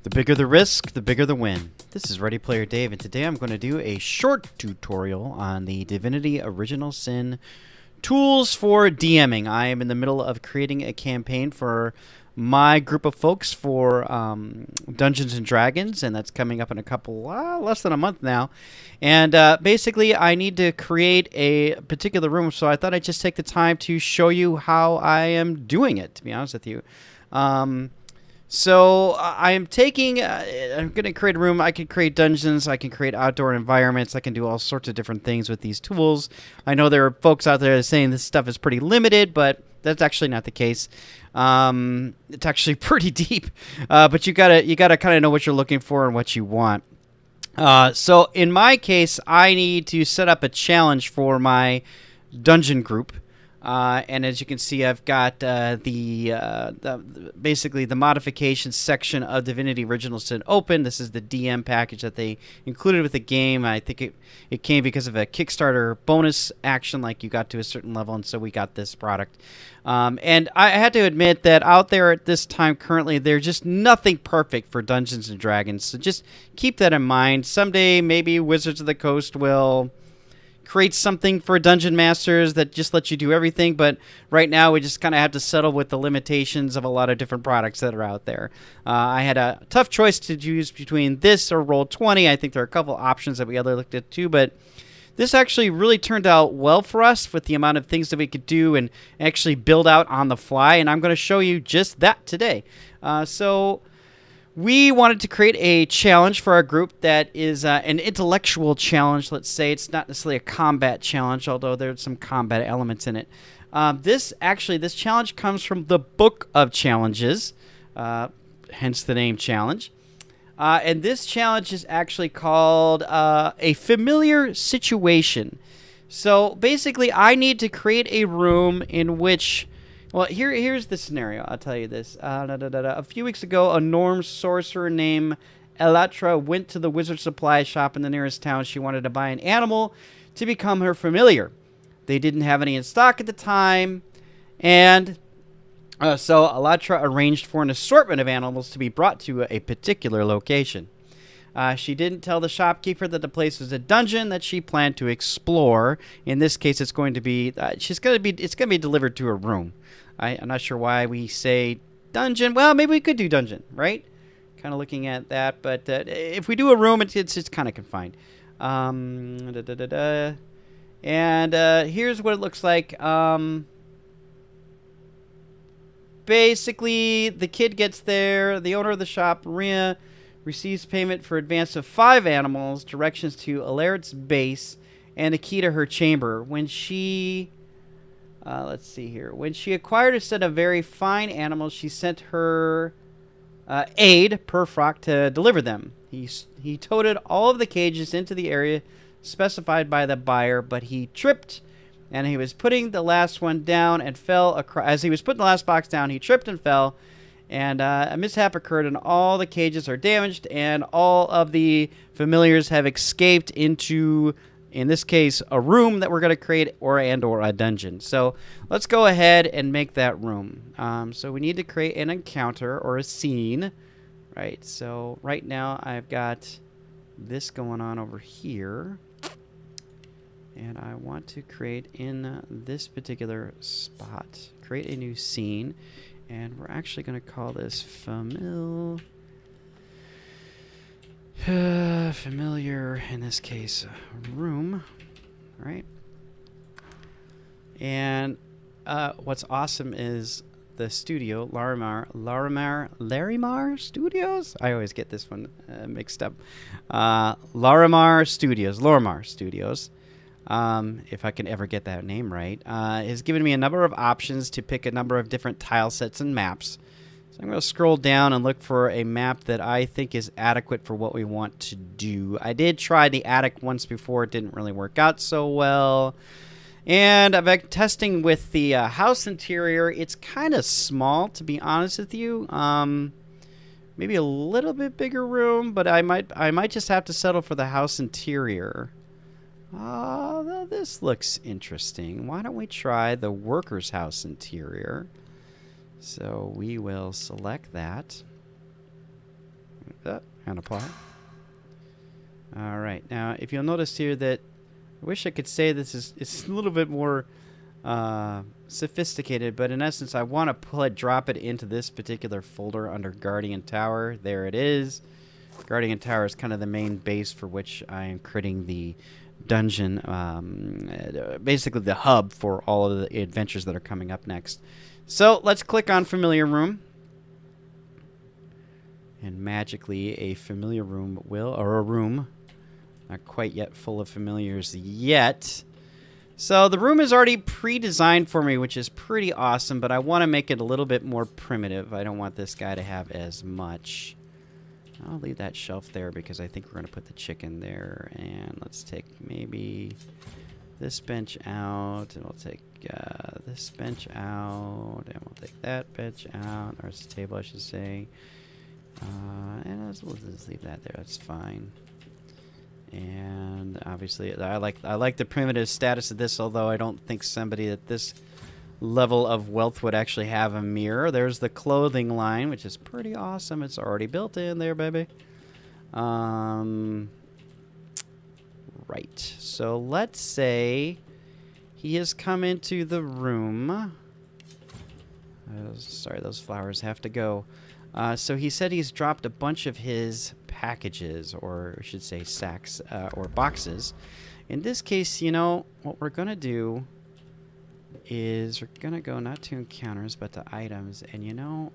The bigger the risk, the bigger the win. This is Ready Player Dave, and today I'm going to do a short tutorial on the Divinity Original Sin tools for DMing. I am in the middle of creating a campaign for my group of folks for Dungeons and Dragons, and that's coming up in a couple, less than a month now. And basically, I need to create a particular room, so I thought I'd just take the time to show you how I am doing it, to be honest with you. So I am taking, I'm going to create a room. I can create dungeons. I can create outdoor environments. I can do all sorts of different things with these tools. I know there are folks out there saying this stuff is pretty limited, but that's actually not the case. It's actually pretty deep, but you gotta kind of know what you're looking for and what you want. So in my case, I need to set up a challenge for my dungeon group. And as you can see, I've got basically the modifications section of Divinity Original Sin open. This is the DM package that they included with the game. I think it came because of a Kickstarter bonus action, like you got to a certain level, and so we got this product. And I had to admit that out there at this time currently, there's just nothing perfect for Dungeons and Dragons. So just keep that in mind. Someday, maybe Wizards of the Coast will create something for dungeon masters that just lets you do everything, but right now we just kind of have to settle with the limitations of a lot of different products that are out there. I had a tough choice to choose between this or Roll20. I think there are a couple options that we other looked at too, but this actually really turned out well for us with the amount of things that we could do and actually build out on the fly, and I'm going to show you just that today. So we wanted to create a challenge for our group that is an intellectual challenge, let's say. It's not necessarily a combat challenge, although there's some combat elements in it. This challenge comes from the Book of Challenges, hence the name challenge. And this challenge is actually called a familiar situation. So basically, I need to create a room in which... Well, here's the scenario. I'll tell you this. A few weeks ago, a Norm sorcerer named Elatra went to the wizard supply shop in the nearest town. She wanted to buy an animal to become her familiar. They didn't have any in stock at the time, and so Elatra arranged for an assortment of animals to be brought to a particular location. She didn't tell the shopkeeper that the place was a dungeon that she planned to explore. In this case, it's going to be it's going to be delivered to her room. I'm not sure why we say dungeon. Well, maybe we could do dungeon, right? Kind of looking at that, but if we do a room, it's kind of confined. And here's what it looks like. Basically, the kid gets there. The owner of the shop, Maria, receives payment for advance of 5 animals, directions to Alarit's base, and a key to her chamber. When she... let's see here. When she acquired a set of very fine animals, she sent her aide, Perfrock, to deliver them. He toted all of the cages into the area specified by the buyer, but he tripped, and he was putting the last one down and fell across. As he was putting the last box down, he tripped and fell, and a mishap occurred, and all the cages are damaged, and all of the familiars have escaped into, in this case, a room that we're going to create, or a dungeon. So let's go ahead and make that room. So we need to create an encounter or a scene, right? So right now I've got this going on over here, and I want to create in this particular spot, create a new scene, and we're actually going to call this familiar, in this case, room, right? And what's awesome is the studio, Larimar Studios? I always get this one mixed up. Lorimar Studios, if I can ever get that name right, has given me a number of options to pick a number of different tile sets and maps. So I'm going to scroll down and look for a map that I think is adequate for what we want to do. I did try the attic once before. It didn't really work out so well. And I've been testing with the house interior. It's kind of small, to be honest with you. Maybe a little bit bigger room, but I might just have to settle for the house interior. This looks interesting. Why don't we try the worker's house interior? So we will select that. and apply. All right. Now, if you'll notice here that I wish I could say it's a little bit more sophisticated, but in essence, I want to drop it into this particular folder under Guardian Tower. There it is. Guardian Tower is kind of the main base for which I am creating the dungeon, basically the hub for all of the adventures that are coming up next. So let's click on Familiar Room. And magically a familiar room or a room, not quite yet full of familiars yet. So the room is already pre-designed for me, which is pretty awesome, but I want to make it a little bit more primitive. I don't want this guy to have as much. I'll leave that shelf there because I think we're going to put the chicken there. And let's take maybe this bench out, and we'll take this bench out, and we'll take that bench out, or it's a table, I should say. And we'll just leave that there. That's fine. And obviously, I like the primitive status of this, although I don't think somebody at this level of wealth would actually have a mirror. There's the clothing line, which is pretty awesome. It's already built in there, baby. Right. So let's say he has come into the room. Sorry, those flowers have to go. So he said he's dropped a bunch of his packages, or I should say sacks, or boxes. In this case, you know, what we're going to do is we're going to go not to encounters, but to items. And, you know,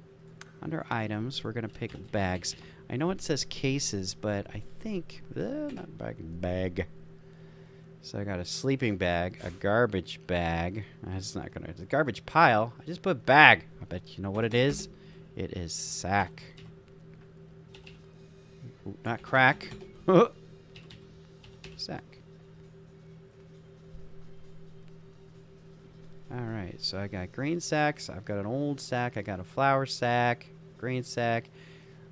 under items, we're going to pick bags. I know it says cases, but I think, not bag. So I got a sleeping bag, a garbage bag. It's not going to, it's a garbage pile. I just put bag. I bet you know what it is. It is sack. Ooh, not crack. Sack. Alright, so I got green sacks. I've got an old sack. I got a flour sack. Green sack.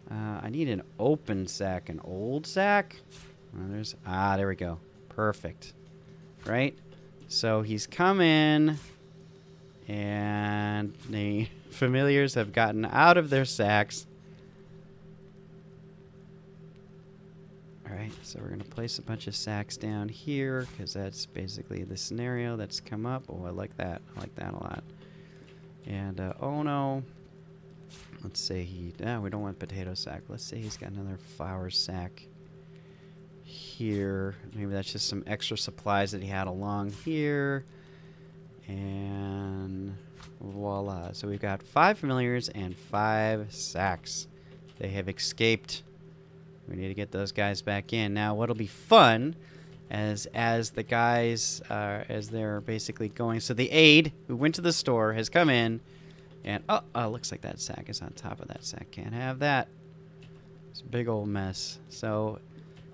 I need an open sack. An old sack. There we go. Perfect. Right? So he's come in, and the familiars have gotten out of their sacks. Alright, so we're going to place a bunch of sacks down here, because that's basically the scenario that's come up. Oh, I like that. I like that a lot. And, oh no. Let's say we don't want potato sack. Let's say he's got another flour sack here. Maybe that's just some extra supplies that he had along here. And voila. So we've got 5 familiars and 5 sacks. They have escaped. We need to get those guys back in. Now, what'll be fun as the guys, as they're basically going. So the aide who went to the store has come in, and looks like that sack is on top of that sack. Can't have that. It's a big old mess. So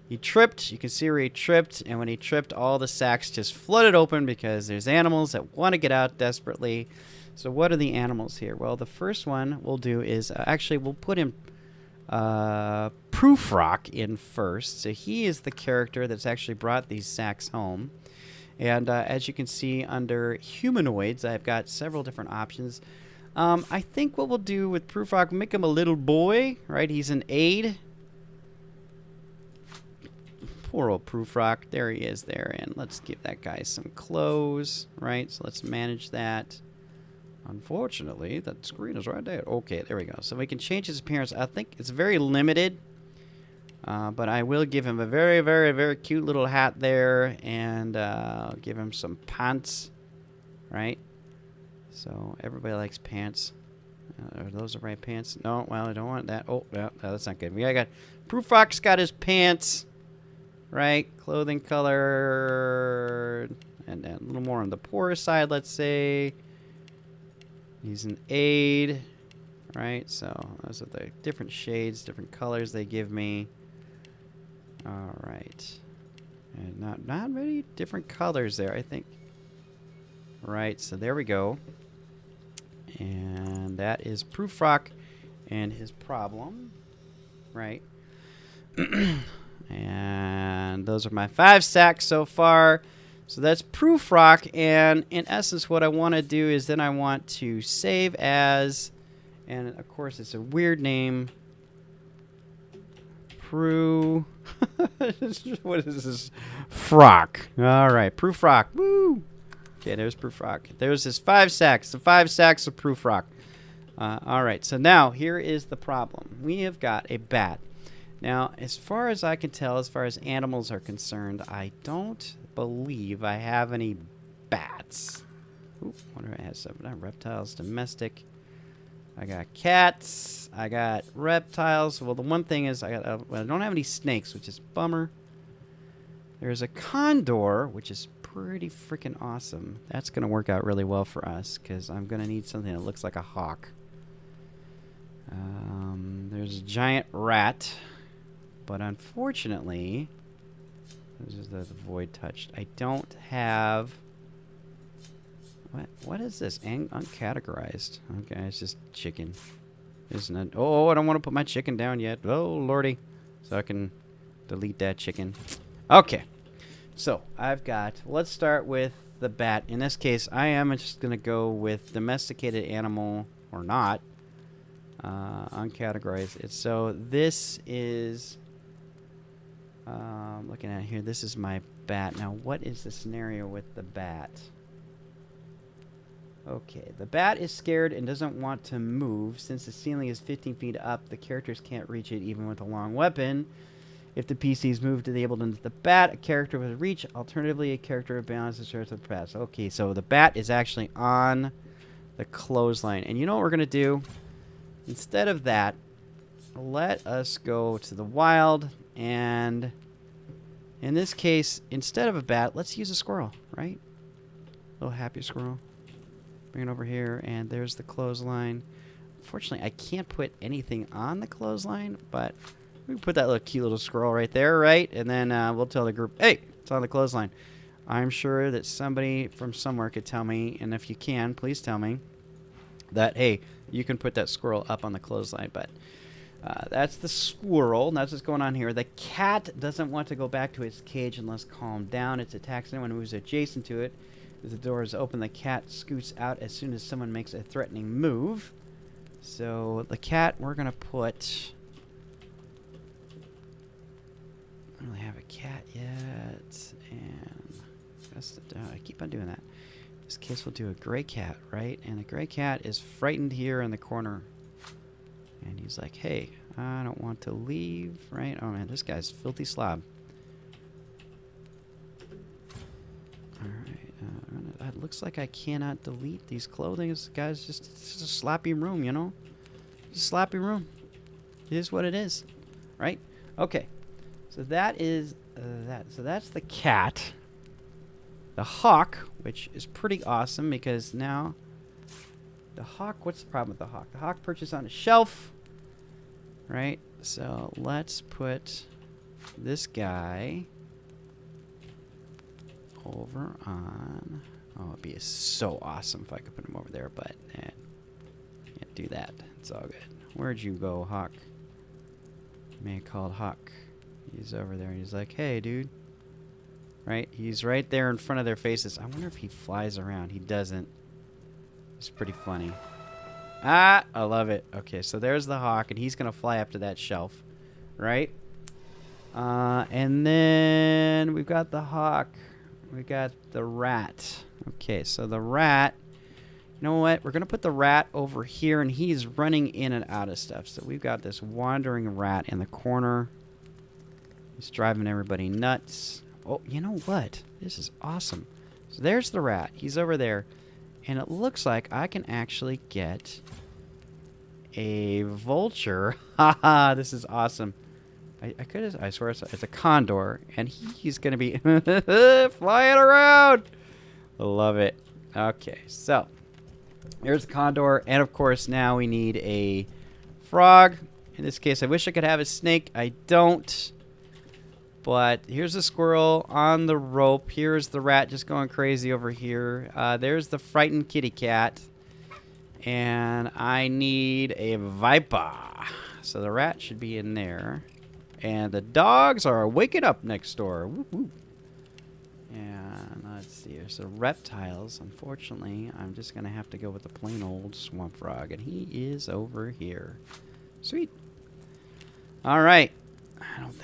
he tripped. You can see where he tripped, and when he tripped, all the sacks just flooded open because there's animals that want to get out desperately. So what are the animals here? Well, the first one we'll do is actually we'll put him Proofrock in first. So he is the character that's actually brought these sacks home. And as you can see under humanoids, I've got several different options. I think what we'll do with Proofrock, make him a little boy, right? He's an aide. Poor old Proofrock. There he is there. And let's give that guy some clothes, right? So let's manage that. Unfortunately, that screen is right there. Okay, there we go. So we can change his appearance. I think it's very limited. But I will give him a very, very, very cute little hat there. And I'll give him some pants. Right? So everybody likes pants. Are those the right pants? No, well, I don't want that. Oh, no, that's not good. We got Proofrock's got his pants. Right? Clothing color. And a little more on the poorer side, let's say. He's an aide, right? So those are the different shades, different colors they give me. All right, and not many different colors there, I think. Right, so there we go. And that is Proofrock and his problem, right? And those are my 5 sacks so far. So that's Proofrock, and in essence what I want to do is then I want to save as, and of course it's a weird name, What is this? Frock. All right, proof rock. Woo! Okay, there's proof rock. There's his 5 sacks. The 5 sacks of proof rock. All right, so now here is the problem. We have got a bat. Now, as far as I can tell, as far as animals are concerned, I don't believe I have any bats. Ooh, wonder if I have some reptiles, domestic. I got cats. I got reptiles. Well, the one thing is I don't have any snakes, which is a bummer. There's a condor, which is pretty freaking awesome. That's going to work out really well for us because I'm going to need something that looks like a hawk. There's a giant rat, but unfortunately, this is the void touched. I don't have... What is this? Uncategorized. Okay, it's just chicken. Isn't it? Oh, I don't want to put my chicken down yet. Oh, lordy. So I can delete that chicken. Okay. So, I've got... Let's start with the bat. In this case, I am just going to go with domesticated animal or not. Uncategorized it. So, this is... looking at here, this is my bat. Now, what is the scenario with the bat? Okay, the bat is scared and doesn't want to move. Since the ceiling is 15 feet up, the characters can't reach it even with a long weapon. If the PC is moved to the able to the bat, a character with reach. Alternatively, a character with balance is to pass. Okay, so the bat is actually on the clothesline. And you know what we're going to do? Instead of that, let us go to the wild. And in this case, instead of a bat, let's use a squirrel, right? A little happy squirrel. Bring it over here, and there's the clothesline. Unfortunately, I can't put anything on the clothesline, but we can put that little cute little squirrel right there, right? And then we'll tell the group, hey, it's on the clothesline. I'm sure that somebody from somewhere could tell me, and if you can, please tell me that, hey, you can put that squirrel up on the clothesline. But that's the squirrel. That's what's going on here. The cat doesn't want to go back to its cage unless calmed down. It attacks anyone who is adjacent to it. As the door is open, the cat scoots out as soon as someone makes a threatening move. So the cat, we're going to put... I don't really have a cat yet. And I keep on doing that. In this case, we'll do a gray cat, right? And the gray cat is frightened here in the corner. And he's like, hey, I don't want to leave, right? Oh, man, this guy's filthy slob. All right. It looks like I cannot delete these clothing. This guy's just it's a sloppy room, you know? It's a sloppy room. It is what it is, right? Okay. So that is that. So that's the cat. The hawk, which is pretty awesome because now the hawk, what's the problem with the hawk? The hawk perches on a shelf, right? So let's put this guy over on... Oh, it'd be so awesome if I could put him over there, but can't do that. It's all good. Where'd you go, Hawk? Man called Hawk. He's over there. He's like, hey, dude. Right? He's right there in front of their faces. I wonder if he flies around. He doesn't. It's pretty funny. Ah, I love it. Okay, so there's the hawk, and he's going to fly up to that shelf. Right? And then we've got the hawk. We got the rat. Okay, so the rat, you know what? We're going to put the rat over here, and he's running in and out of stuff. So we've got this wandering rat in the corner. He's driving everybody nuts. Oh, you know what? This is awesome. So there's the rat. He's over there. And it looks like I can actually get a vulture. Haha, this is awesome. I swear it's a condor, and he's going to be flying around. I love it. Okay, so there's the condor, and of course now we need a frog. In this case, I wish I could have a snake. I don't. But here's a squirrel on the rope. Here's the rat just going crazy over here. There's the frightened kitty cat. And I need a viper. So the rat should be in there. And the dogs are waking up next door. Whoop, whoop. And let's see. There's the reptiles. Unfortunately, I'm just going to have to go with the plain old swamp frog. And he is over here. Sweet. All right.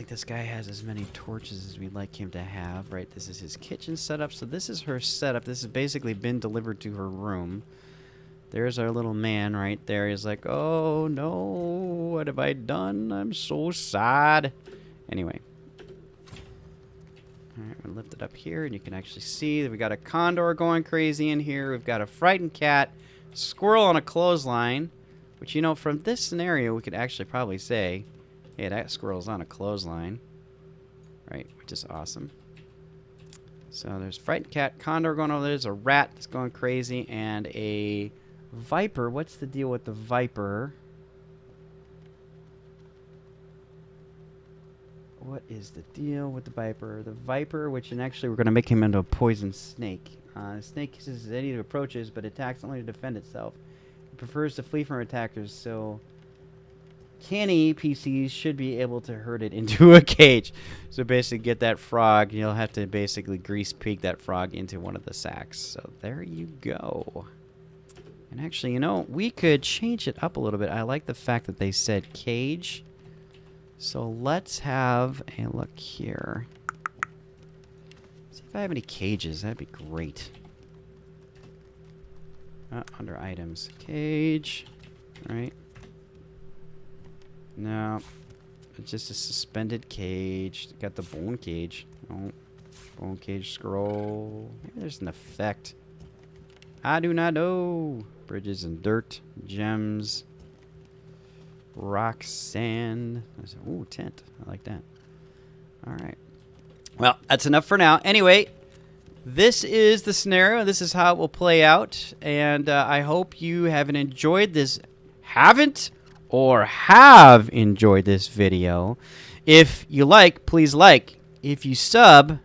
think this guy has as many torches as we'd like him to have. Right, this is his kitchen setup. So this is her setup. This has basically been delivered to her room. There's our little man right there. He's like, oh no, what have I done? I'm so sad. Anyway. Alright, we'll lift it up here and you can actually see that we got a condor going crazy in here. We've got a frightened cat, squirrel on a clothesline. Which, you know, from this scenario, we could actually probably say, hey, that squirrel's on a clothesline. Right, which is awesome. So there's frightened cat, condor going over there. There's a rat that's going crazy, and a viper. What's the deal with the viper? What is the deal with the viper? The viper, which actually we're going to make him into a poison snake. The snake kisses any that approaches, but attacks only to defend itself. It prefers to flee from attackers, so canny PCs should be able to herd it into a cage. So basically get that frog, you'll have to basically grease pig that frog into one of the sacks. So there you go. And actually, you know, we could change it up a little bit. I like the fact that they said cage. So let's have a look here. See if I have any cages. That'd be great. Under items. Cage. Right. No. It's just a suspended cage. Got the bone cage. Oh. Bone cage scroll. Maybe there's an effect. I do not know. Bridges and dirt. Gems. Rock, sand. Ooh, tent. I like that. Alright. Well, that's enough for now. Anyway, this is the scenario. This is how it will play out. And I hope you haven't enjoyed this. Haven't or have enjoyed this video. If you like, please like. If you sub,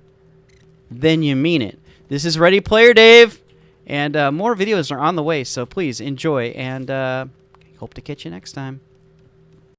then you mean it. This is Ready Player Dave. And more videos are on the way. So please enjoy. And hope to catch you next time.